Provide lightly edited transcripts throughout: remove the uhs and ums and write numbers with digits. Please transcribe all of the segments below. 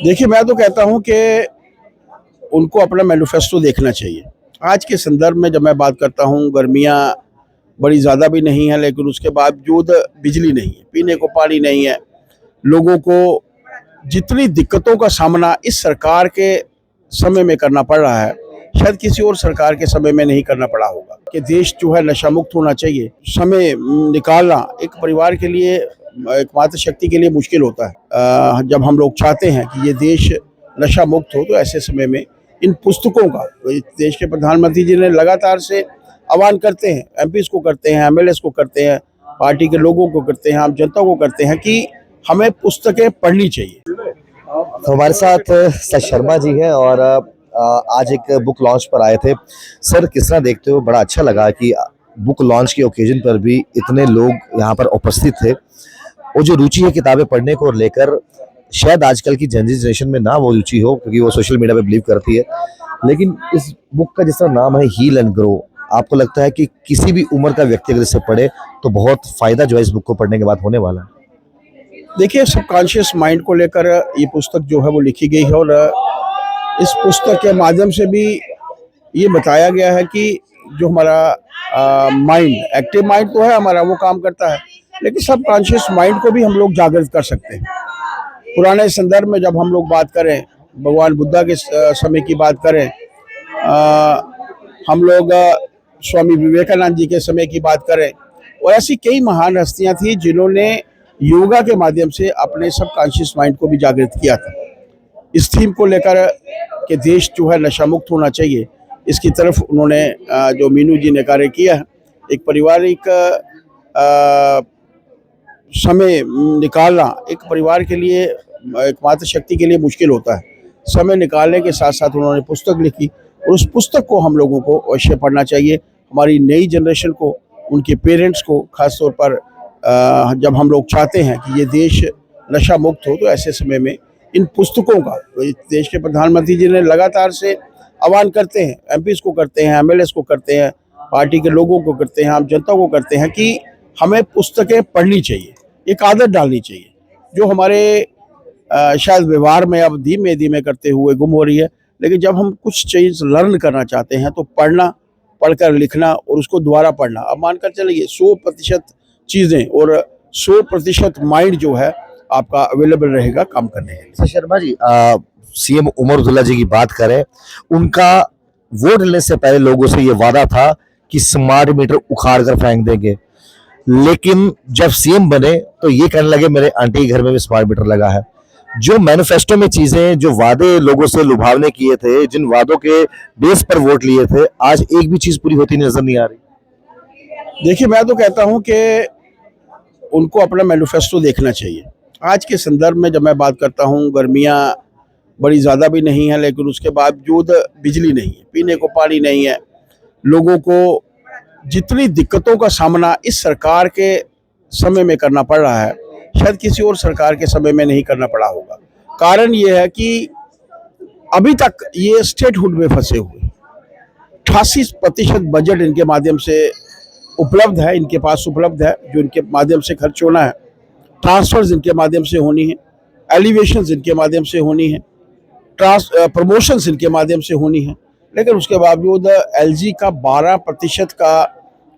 देखिए, मैं तो कहता हूँ कि उनको अपना मैनिफेस्टो देखना चाहिए। आज के संदर्भ में जब मैं बात करता हूँ, गर्मियाँ बड़ी ज़्यादा भी नहीं है, लेकिन उसके बावजूद बिजली नहीं है, पीने को पानी नहीं है। लोगों को जितनी दिक्कतों का सामना इस सरकार के समय में करना पड़ रहा है, शायद किसी और सरकार के समय में नहीं करना पड़ा होगा। कि देश जो है नशा मुक्त होना चाहिए। समय निकालना एक परिवार के लिए, एक मातृशक्ति के लिए मुश्किल होता है। जब हम लोग चाहते हैं कि ये देश नशा मुक्त हो, तो ऐसे समय में इन पुस्तकों का देश के प्रधानमंत्री जी ने लगातार से आह्वान करते हैं, एमपीज़ को करते हैं, एमएलएस को करते हैं, पार्टी के लोगों को करते हैं, आम जनता को करते हैं कि हमें पुस्तकें पढ़नी चाहिए। तो हमारे साथ सर शर्मा जी हैं और आज एक बुक लॉन्च पर आए थे। सर, किस तरह देखते हो? बड़ा अच्छा लगा कि बुक लॉन्च के ओकेजन पर भी इतने लोग यहाँ पर उपस्थित थे। वो जो रुचि है किताबें पढ़ने को लेकर, शायद आजकल की जनरेशन में ना वो रुचि हो क्योंकि वो सोशल मीडिया पे बिलीव करती है, लेकिन इस बुक का जिस तरह नाम है हील एंड ग्रो, आपको लगता है कि किसी भी उम्र का व्यक्ति अगर इसे पढ़े तो बहुत फायदा जो है इस बुक को पढ़ने के बाद होने वाला है? देखिए, सबकॉन्शियस माइंड को लेकर ये पुस्तक जो है वो लिखी गई है, और इस पुस्तक के माध्यम से भी ये बताया गया है कि जो हमारा माइंड, एक्टिव माइंड तो है हमारा, वो काम करता है, लेकिन सबकॉन्शियस माइंड को भी हम लोग जागृत कर सकते हैं। पुराने संदर्भ में जब हम लोग बात करें, भगवान बुद्धा के समय की बात करें, हम लोग स्वामी विवेकानंद जी के समय की बात करें, और ऐसी कई महान हस्तियां थी जिन्होंने योगा के माध्यम से अपने सबकॉन्शियस माइंड को भी जागृत किया था। इस थीम को लेकर कि देश जो है नशा मुक्त होना चाहिए, इसकी तरफ उन्होंने जो मीनू जी ने कार्य किया है। एक पारिवारिक समय निकालना एक परिवार के लिए, एक मातृशक्ति के लिए मुश्किल होता है। समय निकालने के साथ साथ उन्होंने पुस्तक लिखी, और उस पुस्तक को हम लोगों को अवश्य पढ़ना चाहिए। हमारी नई जनरेशन को, उनके पेरेंट्स को, खास तौर पर जब हम लोग चाहते हैं कि ये देश नशा मुक्त हो, तो ऐसे समय में इन पुस्तकों का देश के प्रधानमंत्री जी ने लगातार से आह्वान करते हैं, एमपीज़ को करते हैं, एमएलएस को करते हैं, पार्टी के लोगों को करते हैं, आम जनता को करते हैं कि हमें पुस्तकें पढ़नी चाहिए, एक आदत डालनी चाहिए, जो हमारे शायद व्यवहार में अब धीमे धीमे करते हुए गुम हो रही है। लेकिन जब हम कुछ चीज़ लर्न करना चाहते हैं तो पढ़ना, पढ़कर लिखना और उसको दोबारा पढ़ना। अब मानकर चलिए 100% चीज़ें और 100% माइंड जो है आपका अवेलेबल रहेगा काम करने के लिए। सर शर्मा जी, सीएम उमर अब्दुल्ला जी की बात करें, उनका वोट लेने से पहले लोगों से ये वादा था कि स्मार्ट मीटर उखाड़ कर फेंक देंगे, लेकिन जब सीएम बने तो ये कहने लगे मेरे आंटी के घर में भी स्मार्ट मीटर लगा है। जो मैनिफेस्टो में चीजें, जो वादे लोगों से लुभावने किए थे, जिन वादों के बेस पर वोट लिए थे, आज एक भी चीज पूरी होती नजर नहीं आ रही। देखिए, मैं तो कहता हूं कि उनको अपना मैनिफेस्टो देखना चाहिए। आज के संदर्भ में जब मैं बात करता हूं, गर्मियां बड़ी ज़्यादा भी नहीं है, लेकिन उसके बावजूद बिजली नहीं है, पीने को पानी नहीं है। लोगों को जितनी दिक्कतों का सामना इस सरकार के समय में करना पड़ रहा है, शायद किसी और सरकार के समय में नहीं करना पड़ा होगा। कारण ये है कि अभी तक ये स्टेटहुड में फंसे हुए, 88% बजट इनके माध्यम से उपलब्ध है, इनके पास उपलब्ध है, जो इनके माध्यम से खर्च होना है। ट्रांसफर्स इनके माध्यम से होनी है, एलिवेशंस इनके माध्यम से होनी है, प्रमोशंस इनके माध्यम से होनी है, लेकिन उसके बावजूद एलजी का 12% का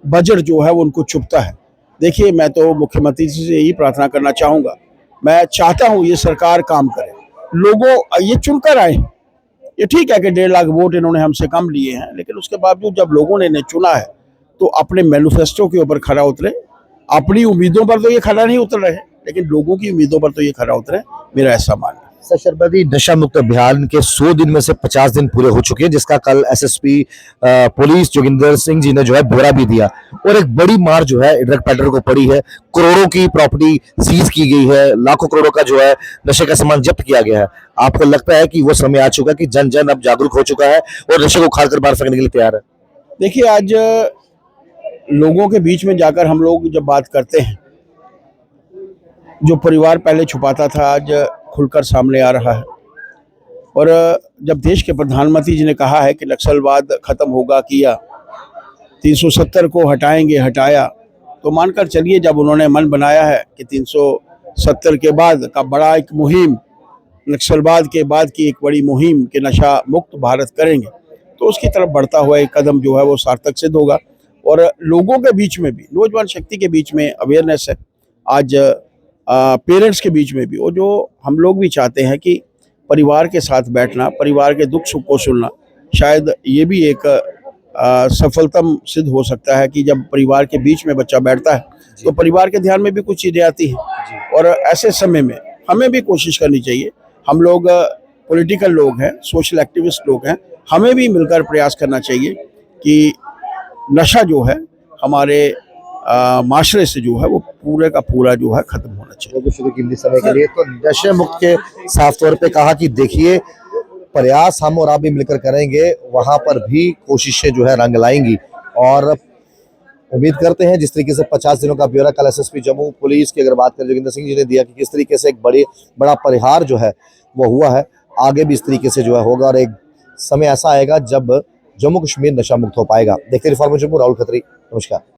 बजट जो है वो उनको चुभता है। देखिए, मैं तो मुख्यमंत्री जी से यही प्रार्थना करना चाहूँगा, मैं चाहता हूँ ये सरकार काम करे, लोगों ये चुनकर आए। ये ठीक है कि 1.5 लाख वोट इन्होंने हमसे कम लिए हैं, लेकिन उसके बावजूद जब लोगों ने इन्हें चुना है तो अपने मैनिफेस्टो के ऊपर खरा उतरे। अपनी उम्मीदों पर तो ये खरा नहीं उतर रहे, लेकिन लोगों की उम्मीदों पर तो ये खरा उतरे, मेरा ऐसा मानना है। सर शर्मा जी, नशा मुक्त अभियान के 100 दिन में से 50 दिन पूरे हो चुके हैं, जिसका कल एसएसपी पुलिस जोगिंदर सिंह जी ने जो है ब्यौरा भी दिया, और एक बड़ी मार जो है ड्रग पेडलर को पड़ी है। करोड़ों की प्रॉपर्टी सीज की गई है, लाखों करोड़ों का जो है नशे का सामान जब्त किया गया है। आपको लगता है कि वो समय आ चुका है कि जन जन अब जागरूक हो चुका है और नशे को उखाड़ कर बाहर फेंकने के लिए तैयार है? देखिए, आज लोगों के बीच में जाकर हम लोग जब बात करते हैं, जो परिवार पहले छुपाता था आज खुलकर सामने आ रहा है। और जब देश के प्रधानमंत्री जी ने कहा है कि नक्सलवाद खत्म होगा, किया, 370 को हटाएंगे, हटाया, तो मानकर चलिए जब उन्होंने मन बनाया है कि 370 के बाद का बड़ा एक मुहिम नक्सलवाद के बाद की एक बड़ी मुहिम कि नशा मुक्त भारत करेंगे, तो उसकी तरफ बढ़ता हुआ एक कदम जो है वो सार्थक सिद्ध होगा। और लोगों के बीच में भी, नौजवान शक्ति के बीच में अवेयरनेस है आज, पेरेंट्स के बीच में भी, और जो हम लोग भी चाहते हैं कि परिवार के साथ बैठना, परिवार के दुख सुख को सुनना, शायद ये भी एक सफलतम सिद्ध हो सकता है कि जब परिवार के बीच में बच्चा बैठता है तो परिवार के ध्यान में भी कुछ चीज़ें आती हैं। और ऐसे समय में हमें भी कोशिश करनी चाहिए, हम लोग पॉलिटिकल लोग हैं, सोशल एक्टिविस्ट लोग हैं, हमें भी मिलकर प्रयास करना चाहिए कि नशा जो है हमारे माशरे से जो है वो पूरे का पूरा जो है खत्म होना चाहिए। बहुत शुक्रिया कीमती समय के लिए। तो नशे मुक्त के साफ तौर पे कहा कि देखिए, प्रयास हम और आप भी मिलकर करेंगे, वहां पर भी कोशिशें जो है रंग लाएंगी। और उम्मीद करते हैं जिस तरीके से 50 दिनों का ब्यौरा कल एसएसपी जम्मू पुलिस की अगर बात करें जोगिंदर सिंह जी ने दिया कि किस तरीके से एक बड़ा परिहार जो है वो हुआ है, आगे भी इस तरीके से जो है होगा और एक समय ऐसा आएगा जब जम्मू कश्मीर नशा मुक्त हो पाएगा। देखते रिफॉर्मेशन राहुल खत्री, नमस्कार।